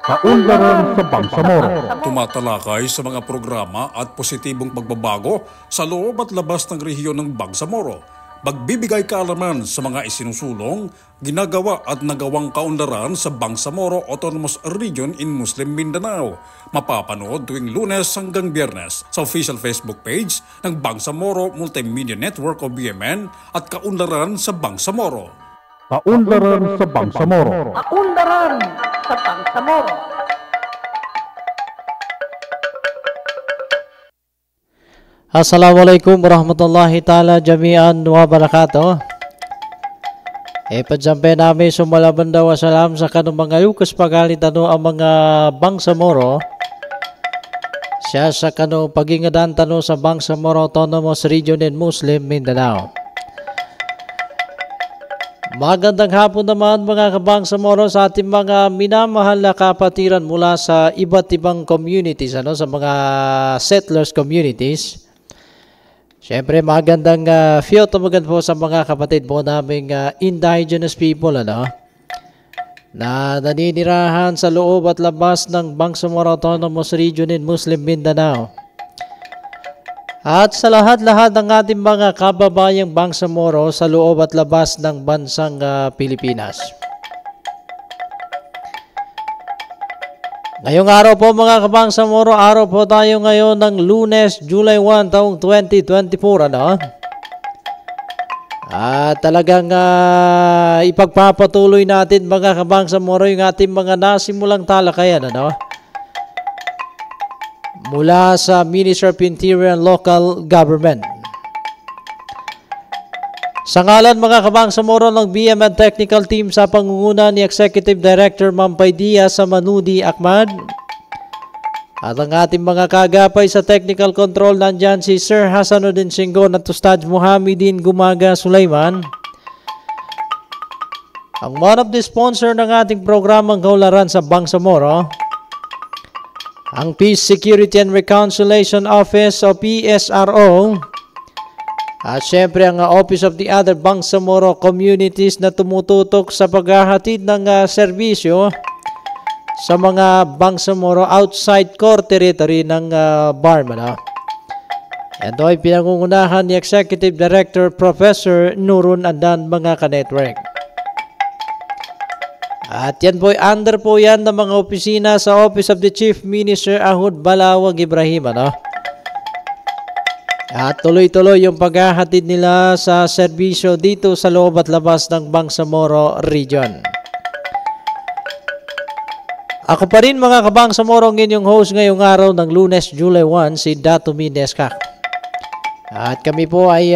Kaunlaran sa Bangsamoro. Tumatalakay sa mga programa at positibong pagbabago sa loob at labas ng rehiyon ng Bangsamoro. Magbibigay kaalaman sa mga isinusulong, ginagawa at nagawang kaunlaran sa Bangsamoro Autonomous Region in Muslim Mindanao. Mapapanood tuwing Lunes hanggang Biyernes sa official Facebook page ng Bangsamoro Multimedia Network o BMN at Kaunlaran sa Bangsamoro. Kaunlaran sa Bangsamoro. Kaunlaran sa Bangsamoro. Assalamualaikum warahmatullahi ta'ala jami'an wa barakatuh. Ipadsampe namin sumalabanda wa salam sa kanong mga yukas pagalitano ang mga Bangsamoro. Siya sa kanong pagingadan tano sa Bangsamoro Autonomous Region in Muslim Mindanao. Magandang hapon naman mga kabangsamoro sa ating mga minamahal na kapatiran mula sa iba't ibang communities, sa mga settlers communities. Siyempre magandang magand po sa mga kapatid po naming indigenous people na naninirahan sa loob at labas ng Bangsamoro Autonomous Region in Muslim Mindanao. At sa lahat-lahat ng ating mga kababayang Bangsamoro sa loob at labas ng bansang Pilipinas. Ngayong araw po mga kabangsamoro, araw po tayo ngayon ng Lunes, July 1, taong 2024, At talagang ipagpapatuloy natin mga kabangsamoro yung ating mga nasimulang talakayan, mula sa Ministry of Interior and Local Government. Sa ngalan mga kabangsamoro ng BMN Technical Team sa pangunguna ni Executive Director Mampay Diaz Samanudi Ahmad at ang ating mga kagapay sa technical control nandyan si Sir Hasanuddin Singgon at Ustad Muhammadin Gumaga Sulaiman. Ang one of the sponsor ng ating programang Kaunlaran sa Bangsamoro, ang Peace, Security and Reconciliation Office o PSRO, at syempre ang Office of the Other Bangsamoro Communities na tumututok sa paghahatid ng serbisyo sa mga Bangsamoro outside core territory ng BARM. Ito ay pinangungunahan ni Executive Director Professor Nurun Andan mga ka-network. At yan po, under po yan ng mga opisina sa Office of the Chief Minister Ahud Balawag Ibrahim. At tuloy-tuloy yung paghahatid nila sa serbisyo dito sa loob at labas ng Bangsamoro Region. Ako pa rin mga kabangsamoro ang inyong host ngayong araw ng Lunes, July 1, si Dato Mineska. At kami po ay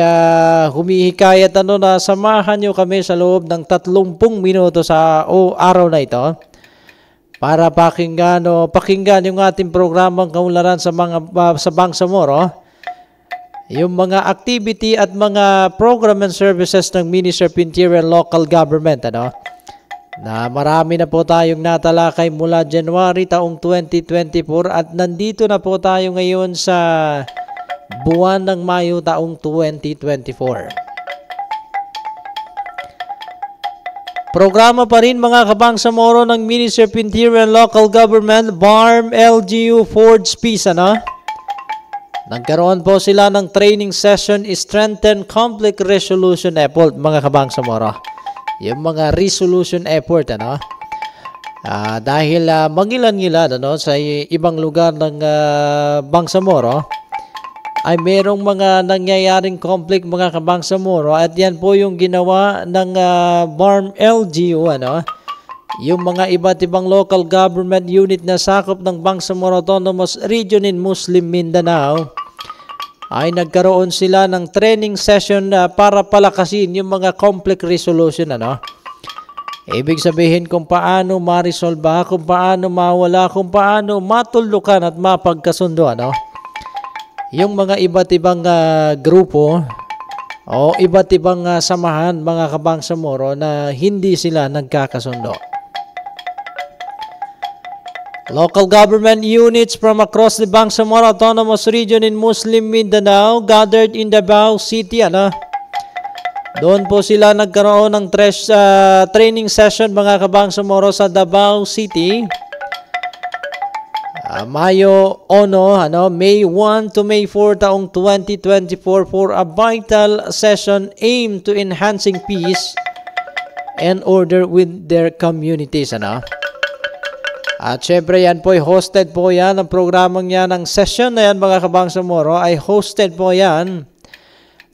humihikayat na samahan nyo kami sa loob ng 30 minuto sa araw na ito para pakinggan yung ating programang Kaunlaran sa Bangsamoro, yung mga activity at mga program and services ng Ministry of Interior and Local Government, na marami na po tayong natalakay mula January taong 2024 at nandito na po tayo ngayon sa buwan ng Mayo taong 2024. Programa pa rin mga kabangsamoro ng Ministry of Interior and Local Government, BARM LGU Forge Peace, Nagkaroon po sila ng training session, Strengthen Conflict Resolution Effort, mga kabangsamoro. Yung mga resolution effort, dahil mangilan-ngilan sa ibang lugar ng Bangsamoro, ay merong mga nangyayaring conflict mga kabangsamoro at yan po yung ginawa ng BARM LGU, yung mga iba't ibang local government unit na sakop ng Bangsamoro Autonomous Region in Muslim Mindanao ay nagkaroon sila ng training session para palakasin yung mga conflict resolution, Ibig sabihin kung paano ma-resolve, kung paano mawala, kung paano matulukan at mapagkasundo, yung mga iba't ibang grupo o iba't ibang samahan mga kabangsamoro na hindi sila nagkakasundo. Local government units from across the Bangsamoro Autonomous Region in Muslim Mindanao gathered in Davao City. Doon po sila nagkaroon ng training session mga kabangsamoro sa Davao City Mayo 1, May 1 to May 4 taong 2024 for a vital session aimed to enhancing peace and order with their communities. At syempre yan po ay hosted po yan, ang programang yan, ang session na yan mga Kabangsamoro ay hosted po yan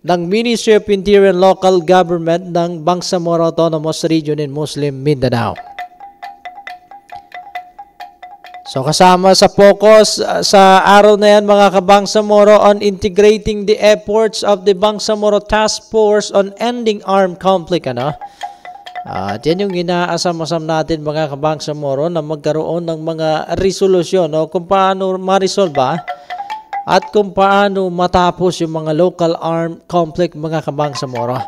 ng Ministry of Interior and Local Government ng Bangsamoro Autonomous Region in Muslim Mindanao. So kasama sa focus sa araw na yan mga Kabangsamoro on integrating the efforts of the Bangsamoro Task Force on Ending Armed Conflict. At yan yung inaasam-asam natin mga Kabangsamoro na magkaroon ng mga resolusyon kung paano ma-resolve at kung paano matapos yung mga local armed conflict mga Kabangsamoro.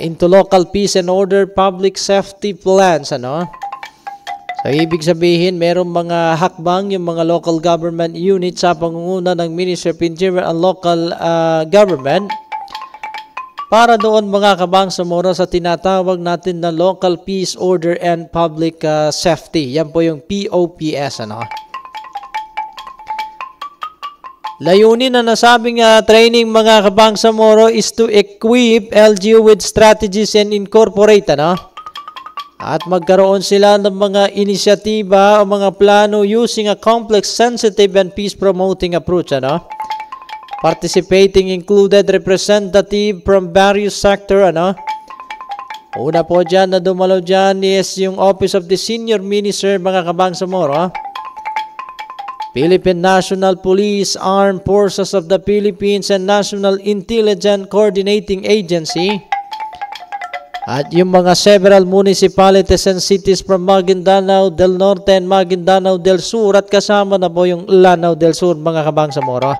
Into local peace and order public safety plans. So, ibig sabihin, merong mga hakbang yung mga local government units sa pangunguna ng Ministry of Interior and Local Government para doon mga Kabangsamoro sa tinatawag natin na Local Peace, Order, and Public Safety. Yan po yung POPS. Layunin na nasabing training mga Kabangsamoro is to equip LGU with strategies and incorporate, at magkaroon sila ng mga inisyatiba o mga plano using a complex, sensitive, and peace-promoting approach. Participating included representative from various sector. Una po dyan na dumalaw dyan is yung Office of the Senior Minister, mga Kabangsamoro. Philippine National Police, Armed Forces of the Philippines, and National Intelligence Coordinating Agency. At yung mga several municipalities and cities from Maguindanao del Norte and Maguindanao del Sur at kasama na po yung Lanao del Sur mga Kabangsamoro.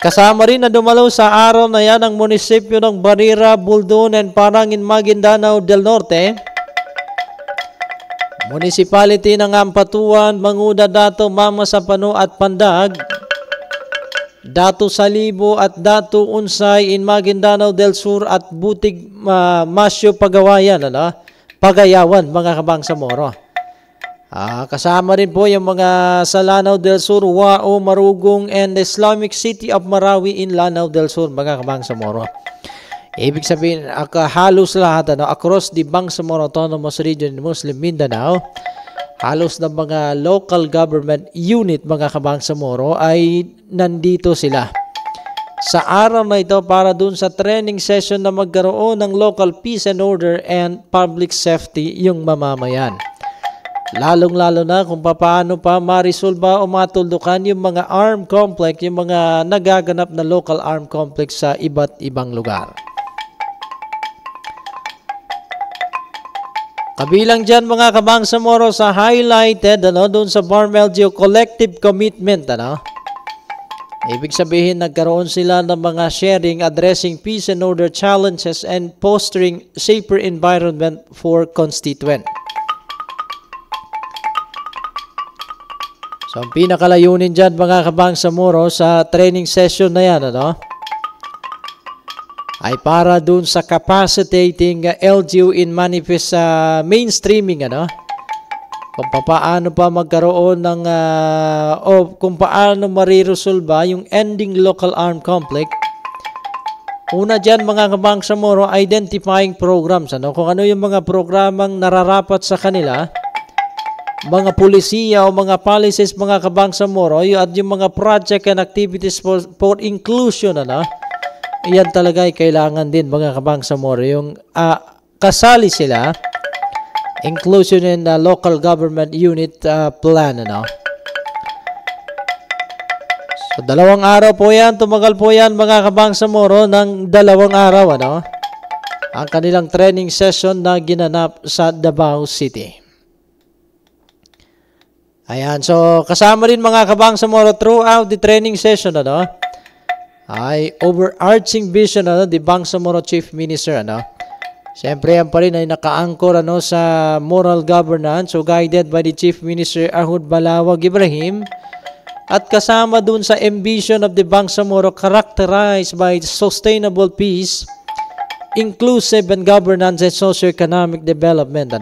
Kasama rin na dumalaw sa araw na yan ang munisipyo ng Barira, Buldon and Parangin, Maguindanao del Norte. Municipality ng Ampatuan, Manguda, Dato, Mama Sapano at Pandag. Dato Salibo at Dato Unsay in Maguindanao del Sur at Butig Masyo Pagawayan, Pagayawan mga Kabangsamoro. Kasama rin po yung mga sa Lanao del Sur, Wao, Marugong and Islamic City of Marawi in Lanao del Sur mga Kabangsamoro. Ibig sabihin halos lahat across the Bangsamoro Autonomous Region in Muslim Mindanao, halos ng mga local government unit mga Kabangsamoro ay nandito sila sa araw na ito para dun sa training session na magkaroon ng local peace and order and public safety yung mamamayan. Lalong-lalo na kung paano pa ma-resolve o matuldukan yung mga armed conflict, yung mga nagaganap na local armed conflict sa iba't ibang lugar. Kabilang dyan mga Kabangsamoro sa highlighted doon sa Barm LGU collective commitment. Ibig sabihin nagkaroon sila ng mga sharing addressing peace and order challenges and fostering safer environment for constituent. So ang pinakalayunin dyan mga Kabangsamoro sa training session na yan ay para dun sa capacitating LGU in manifest mainstreaming kung paano pa magkaroon ng o kung paano mariresolba yung ending local armed conflict. Una dyan mga Kabangsamoro, identifying programs kung ano yung mga programang nararapat sa kanila, mga pulisiya o mga policies mga Kabangsamoro, at yung mga project and activities for inclusion yan talaga ay kailangan din mga Kabangsamoro yung kasali sila, inclusion in the local government unit plan. So 2 araw po yan, tumagal po yan mga Kabangsamoro ng 2 araw ang kanilang training session na ginanap sa Davao City. Ayan, so kasama rin mga Kabangsamoro throughout the training session ay overarching vision the Bangsamoro Chief Minister Siyempre yan pa rin ay naka-anchor sa moral governance, so guided by the Chief Minister Ahud Balawag Ibrahim, at kasama dun sa ambition of the Bangsamoro characterized by sustainable peace, inclusive and governance and socio-economic development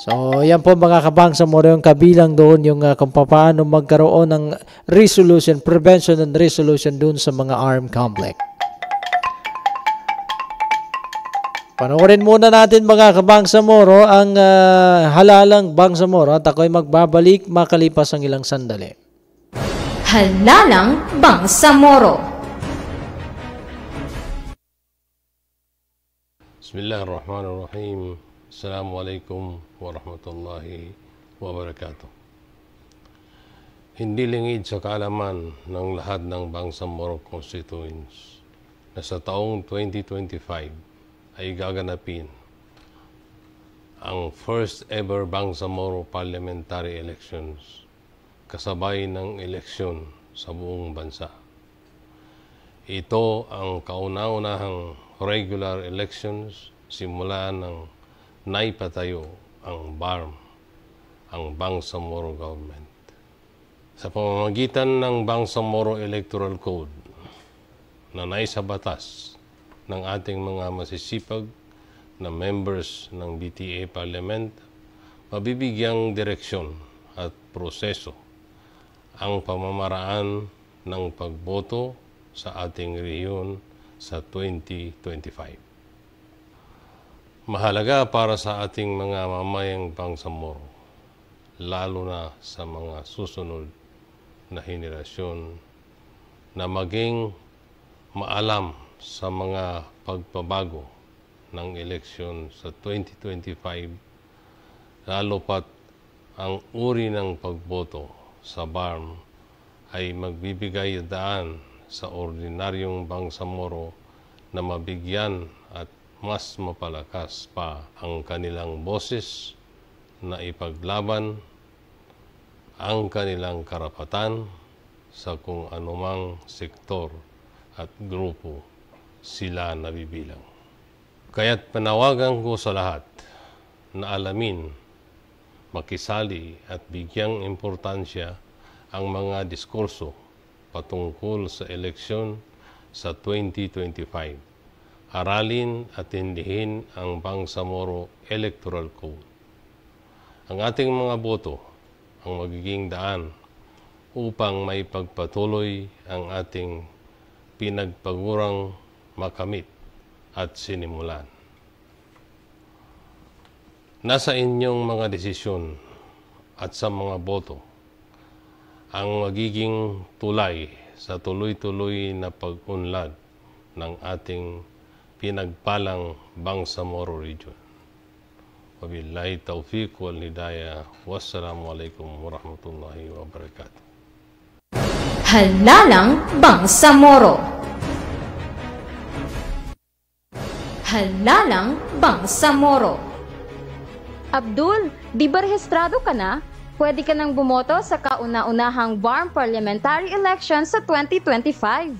So, yan po mga kabangsamoro, yung kabilang doon yung kung paano magkaroon ng resolution, prevention and resolution doon sa mga armed conflict. Panoorin muna natin mga kabangsamoro ang halalang bangsamoro at ako'y magbabalik makalipas ang ilang sandali. Halalang bangsamoro. Bismillahirrahmanirrahim. Assalamualaikum warahmatullahi wabarakatuh. Hindi lingid sa kaalaman ng lahat ng Bangsamoro constituents na sa taong 2025 ay gaganapin ang first ever Bangsamoro parliamentary elections kasabay ng eleksyon sa buong bansa. Ito ang kauna-unahang regular elections simula ng naipatayo ang BARM, ang Bangsamoro Government. Sa pamamagitan ng Bangsamoro Electoral Code na naisabatas ng ating mga masisipag na members ng BTA Parliament, mabibigyang direksyon at proseso ang pamamaraan ng pagboto sa ating rehiyon sa 2025. Mahalaga para sa ating mga mamayang Bangsamoro, lalo na sa mga susunod na henerasyon, na maging maalam sa mga pagbabago ng eleksyon sa 2025, lalo pat ang uri ng pagboto sa BARM ay magbibigay daan sa ordinaryong Bangsamoro na mabigyan at mas mapalakas pa ang kanilang boses na ipaglaban ang kanilang karapatan sa kung anumang sektor at grupo sila nabibilang. Kaya't panawagan ko sa lahat na alamin, makisali at bigyang importansya ang mga diskurso patungkol sa eleksyon sa 2025. Aralin at tindihin ang Bangsamoro Electoral Code. Ang ating mga boto ang magiging daan upang may pagpatuloy ang ating pinagpagurang makamit at sinimulan. Nasa inyong mga desisyon at sa mga boto ang magiging tulay sa tuloy-tuloy na pag-unlad ng ating pinagpalang Bangsamoro Region. Wabillahi taufiq wal hidayah. Wassalamualaikum warahmatullahi wabarakatuh. Halalang Bangsamoro. Halalang Bangsamoro. Abdul, di ba rehistrado ka na? Pwede ka nang bumoto sa kauna-unahang BARM parliamentary election sa 2025.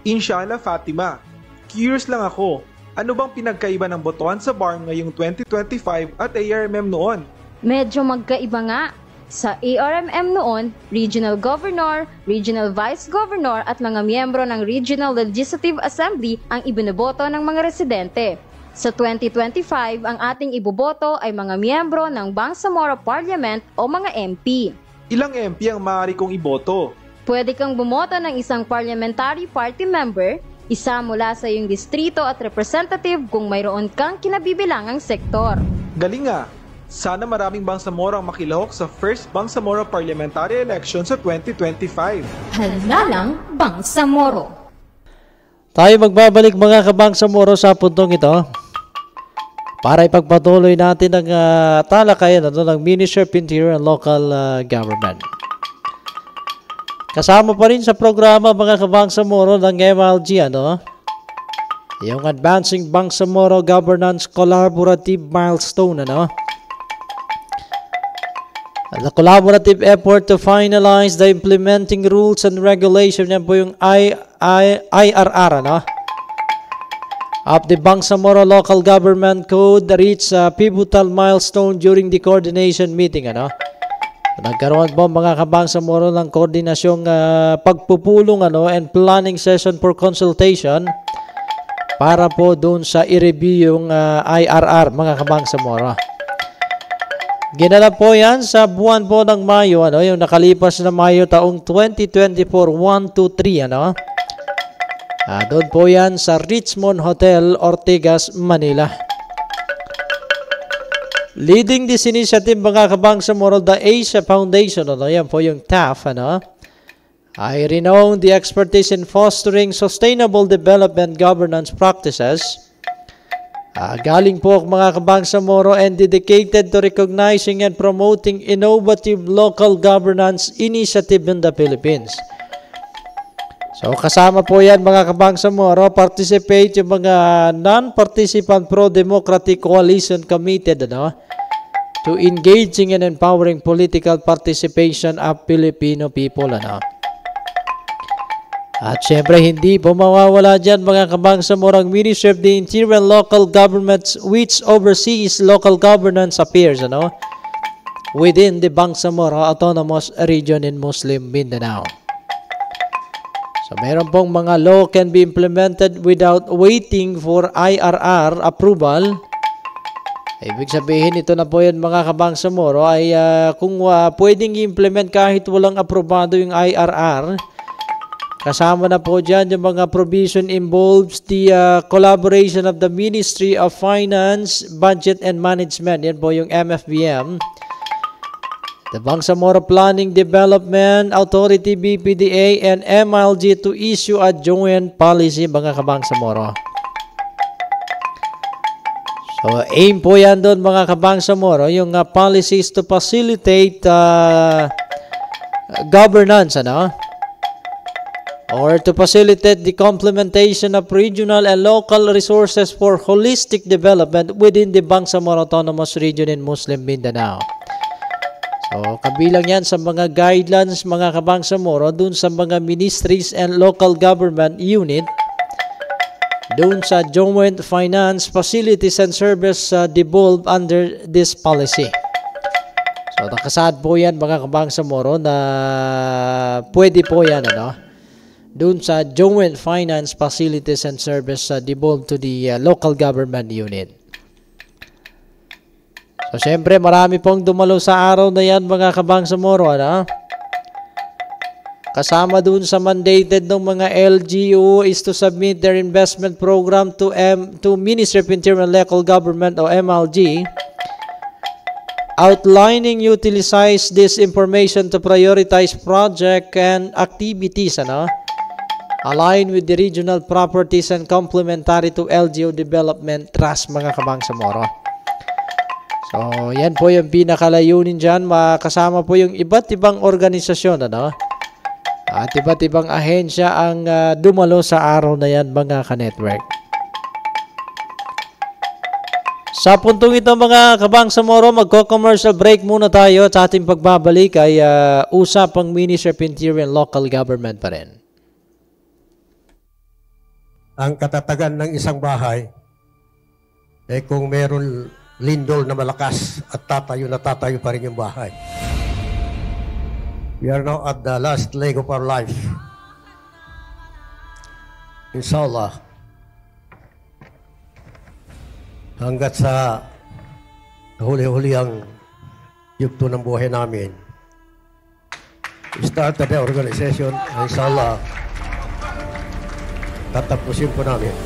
Inshallah, Fatima. Curious lang ako, ano bang pinagkaiba ng botohan sa BARM ngayong 2025 at ARMM noon? Medyo magkaiba nga. Sa ARMM noon, Regional Governor, Regional Vice Governor at mga miyembro ng Regional Legislative Assembly ang ibinuboto ng mga residente. Sa 2025, ang ating iboboto ay mga miyembro ng Bangsamoro Parliament o mga MP. Ilang MP ang maaari kong iboto? Pwede kang bumoto ng isang parliamentary party member, isa mula sa iyong distrito at representative kung mayroon kang kinabibilangang sektor. Galing nga! Sana maraming Bangsamoro ang makilahok sa first Bangsamoro parliamentary election sa 2025. Halalang Bangsamoro. Tayo magbabalik mga kabangsamoro sa puntong ito para ipagpatuloy natin ang talakayan ng Ministry of Interior and Local Government. Kasama pa rin sa programa mga kabangsamoro ng MLG, yung Advancing Bangsamoro Governance Collaborative Milestone, The collaborative effort to finalize the implementing rules and regulation, yan po yung IRR, of the Bangsamoro Local Government Code reached a pivotal milestone during the coordination meeting, Nagkaroon po mga kabangsamoro ng koordinasyong pagpupulong and planning session for consultation para po doon sa i-review yung IRR mga kabangsamoro. Ginanap po yan sa buwan po ng Mayo, yung nakalipas na Mayo taong 2024, 1-3, doon po yan sa Richmond Hotel, Ortigas, Manila. Leading this initiative, mga kabangsamoro, the Asia Foundation, yan po yung TAF, I renowned the expertise in fostering sustainable development governance practices. Galing po mga kabangsamoro and dedicated to recognizing and promoting innovative local governance initiative in the Philippines. So kasama po yan mga kabangsamoro, participate yung mga non-participant pro-democratic coalition committed to engaging and empowering political participation of Filipino people. At syempre, hindi po mawawala dyan mga kabangsamoro ang Ministry of the Interior and Local Governments which oversees local governance affairs within the Bangsamoro Autonomous Region in Muslim Mindanao. So meron pong mga law can be implemented without waiting for IRR approval. Ibig sabihin, ito na po yan mga kabangsamoro ay kung pwedeng i-implement kahit walang aprobado yung IRR, kasama na po dyan yung mga provision involves the collaboration of the Ministry of Finance, Budget and Management. Yan po yung MFBM. The Bangsamoro Planning Development Authority, BPDA, and MLG to issue a joint policy, mga kabangsamoro. So, aim po yan doon, mga kabangsamoro, yung policies to facilitate governance, or to facilitate the complementation of regional and local resources for holistic development within the Bangsamoro Autonomous Region in Muslim Mindanao. So, kabilang yan sa mga guidelines, mga kabangsamoro, dun sa mga ministries and local government unit, dun sa joint finance facilities and service devolved under this policy. So, nakasaad po yan, mga kabangsamoro, na pwede po yan, dun sa joint finance facilities and service devolved to the local government unit. So, syempre, marami pong dumalo sa araw na yan, mga kabangsamoro, Kasama dun sa mandated ng mga LGU is to submit their investment program to Ministry of Interior and Local Government o MLG, outlining utilize this information to prioritize project and activities, align with the regional properties and complementary to LGU Development Trust, mga kabangsamoro. So, yan po yung pinakalayunin dyan. Makasama po yung iba't ibang organisasyon, at iba't ibang ahensya ang dumalo sa araw na yan, mga ka-network. Sa puntong ito, mga kabangsamoro, magko-commercial break muna tayo at sa ating pagbabalik ay usapang Ministry of Interior and Local Government pa rin. Ang katatagan ng isang bahay kung meron lindol na malakas at tatayo pa rin yung bahay. We are now at the last leg of our life. Inshallah, hanggat sa huli-huli ang yugto ng buhay namin, we started the organization. Inshallah, tatapusin po namin.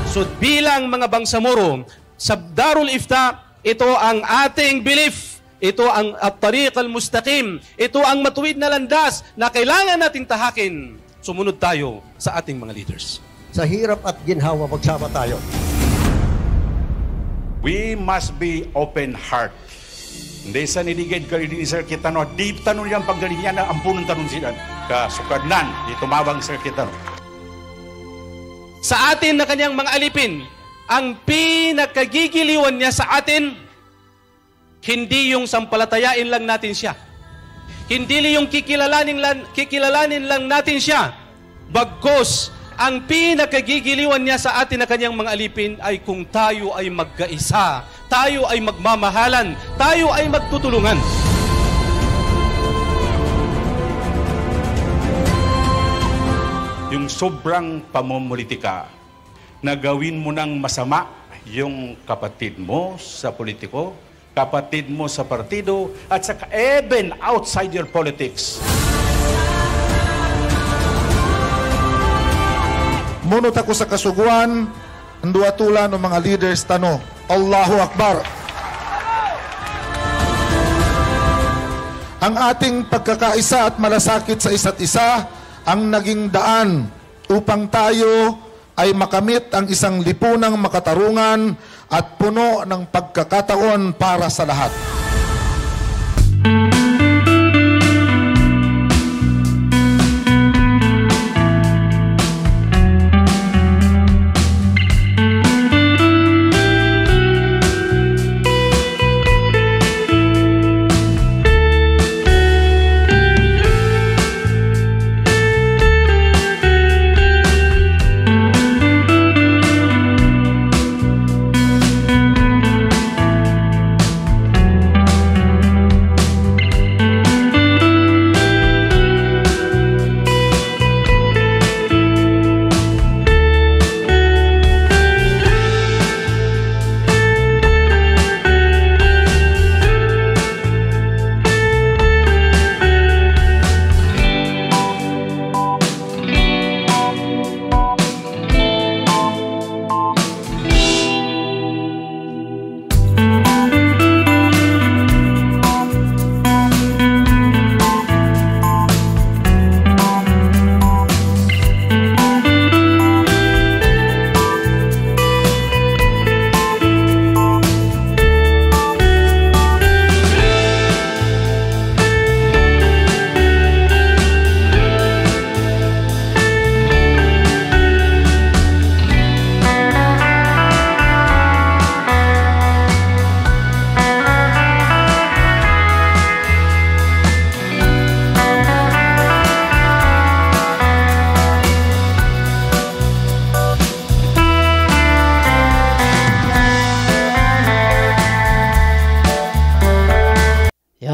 So bilang mga bangsamoro, sa Darul Ifta, ito ang ating belief. Ito ang at-tariq al-mustaqim. Ito ang matuwid na landas na kailangan nating tahakin. Sumunod tayo sa ating mga leaders. Sa hirap at ginhawa, magsama tayo. We must be open heart. Hindi sa niligid ka rin, Sir Kitano. Deep tanong yan pagdaling niya na ampunong tanong sila. Kasukadnan, di tumawang Sir Kitano. Sa atin na kanyang mga alipin, ang pinakagigiliwan niya sa atin, hindi yung sampalatayain lang natin siya. Hindi yung kikilalanin lang natin siya. Bagkus, ang pinakagigiliwan niya sa atin na kanyang mga alipin ay kung tayo ay magkaisa, tayo ay magmamahalan, tayo ay magtutulungan. Yung sobrang pamumulitika, na gawin mo ng masama yung kapatid mo sa politiko, kapatid mo sa partido, at saka even outside your politics. Munot ako sa kasuguan, ang duwatulan ng mga leaders tano, Allahu Akbar. Ang ating pagkakaisa at malasakit sa isa't isa ang naging daan upang tayo ay makamit ang isang lipunang makatarungan at puno ng pagkakataon para sa lahat.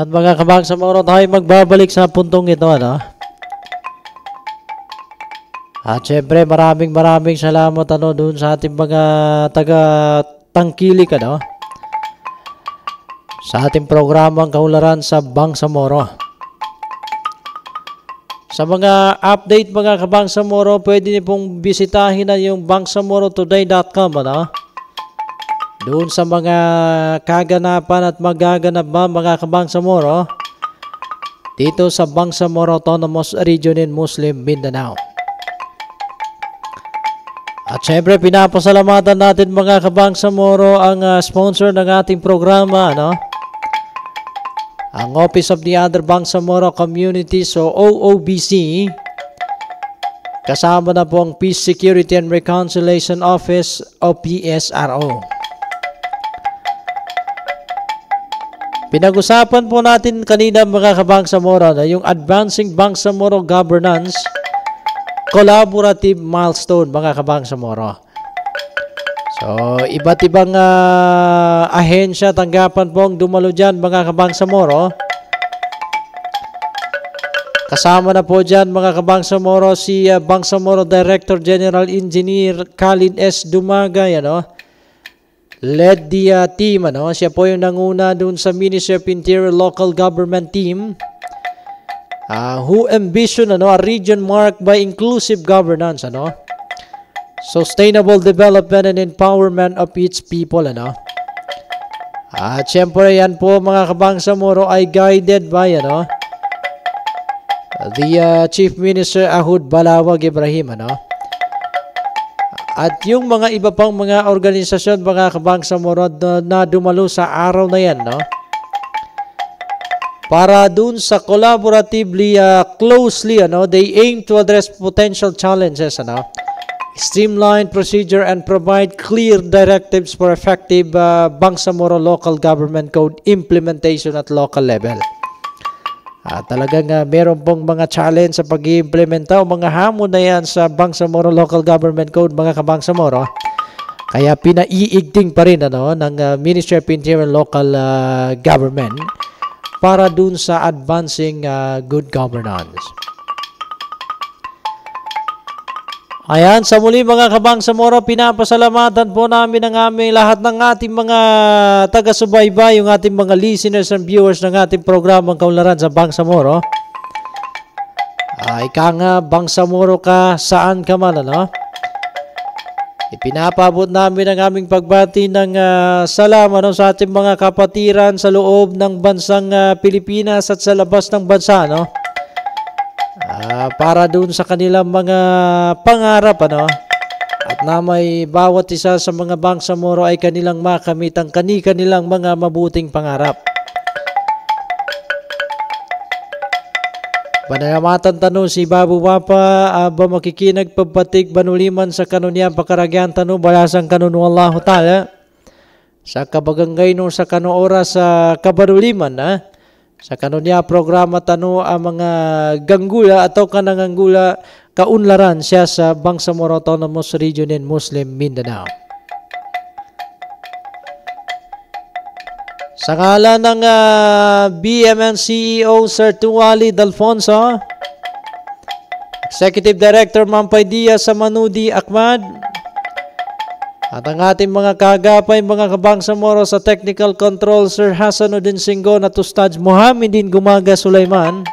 At mga kabangsamoro, tayo magbabalik sa puntong ito, ano? At syempre, maraming salamat, ano, dun sa ating mga taga-tangkilik, ano? Sa ating programang Kaunlaran sa Bangsamoro. Sa mga update, mga kabangsamoro, pwede niyo pong bisitahin na yung bangsamorotoday.com, ano? Doon sa mga kaganapan at magaganap ba, mga kabangsamoro, dito sa Bangsamoro Autonomous Region in Muslim Mindanao. At syempre, pinapasalamatan natin, mga kabangsamoro, ang sponsor ng ating programa, ano? Ang Office of the Other Bangsamoro Communities o OOBC. Kasama na po ang Peace, Security and Reconciliation Office o PSRO. Pinag-usapan po natin kanina, mga kabangsamoro, na yung Advancing Bangsamoro Governance Collaborative Milestone, mga kabangsamoro. So, iba't ibang ahensya, tanggapan po ang dumalo dyan, mga kabangsamoro. Kasama na po dyan, mga kabangsamoro, si Bangsamoro Director General Engineer Khalid S. Dumagay, ano? Led the team, ano? Siya po yung nanguna dun sa Ministry of Interior Local Government Team who ambition, ano, a region marked by inclusive governance, ano? Sustainable development and empowerment of its people, ano? At syempre, yan po, mga kabangsamoro, ay guided by, ano, the Chief Minister Ahud Balawag Ibrahim, ano? At yung mga iba pang mga organisasyon, mga kabangsamoro, na dumalo sa araw na yan, no? Para dun sa collaboratively, closely, ano, they aim to address potential challenges, ano? Streamline procedure and provide clear directives for effective Bangsamoro Local Government Code implementation at local level. Talagang meron pong mga challenge sa pag-i-implementa o mga hamon na yan sa Bangsamoro Local Government Code, mga kabangsamoro. Kaya pinaiigting pa rin, ano, ng Ministry of Interior and Local Government para dun sa advancing good governance. Ayan, sa muli mga kabangsamoro, pinapasalamatan po namin ang aming lahat ng ating mga taga-subaybay, yung ating mga listeners and viewers ng ating programang Kaunlaran sa Bangsamoro. Ika nga, Bangsamoro ka, saan ka man, ano? Ipinapabot namin ang aming pagbati ng salamat sa ating mga kapatiran sa loob ng bansang Pilipinas at sa labas ng bansa, no? Para doon sa kanilang mga pangarap, ano? At na may bawat isa sa mga Bangsamoro ay kanilang makamit ang kanilang mga mabuting pangarap. Panayamatan tanong si Babu Wapa, aba makikinag pagpatig banuliman sa kanunyan pakaragyan tanong balasang kanun wallahu ta'ala. Sa kabaganggay no sa kano oras sa kabanuliman, ha? Sa kanunya programa tanong ang mga ganggula atau kananganggula kaunlaran siya sa Bangsamoro Autonomous Region in Muslim Mindanao. Sa ngalan ng BMN CEO Sir Tuwali Dalfonso, Executive Director Mampay Diaz Samanudi Ahmad, at ang ating mga kagapay, mga kabangsamoro sa Technical Control, Sir Hasanuddin Singgon at Ustad Muhammadin Gumaga Sulaiman,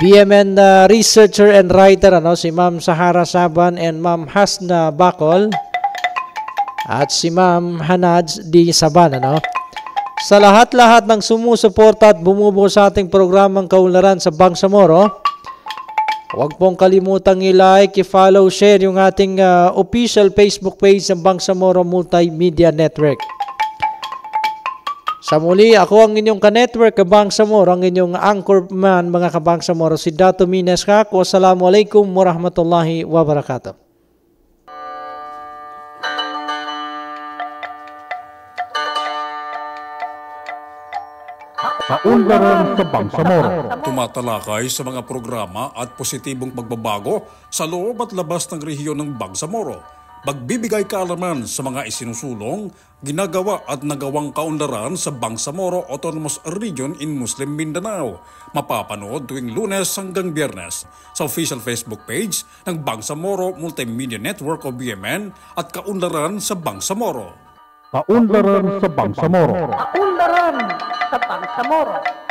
BMN Researcher and Writer, si Ma'am Sahara Saban and Ma'am Hasna Bacol, at si Ma'am Hanaj di Saban, sa lahat-lahat ng sumusuporta at bumubuo sa ating programang Kaunlaran sa Bangsamoro, huwag pong kalimutang i-like, i-follow, share yung ating official Facebook page ng Bangsamoro Multimedia Network. Sa muli, ako ang inyong ka-network, Kabangsamoro, ang inyong anchor man, mga Kabangsamoro, si Dato Mines Kako. Assalamualaikum warahmatullahi wabarakatuh. Kaunlaran sa Bangsamoro. Tumatalakay sa mga programa at positibong pagbabago sa loob at labas ng rehiyon ng Bangsamoro. Magbibigay kaalaman sa mga isinusulong, ginagawa at nagawang kaunlaran sa Bangsamoro Autonomous Region in Muslim Mindanao. Mapapanood tuwing Lunes hanggang Biyernes sa official Facebook page ng Bangsamoro Multimedia Network o BMN at Kaunlaran sa Bangsamoro. Kaunlaran sa Bangsamoro. Kaunlaran sa Bangsamoro.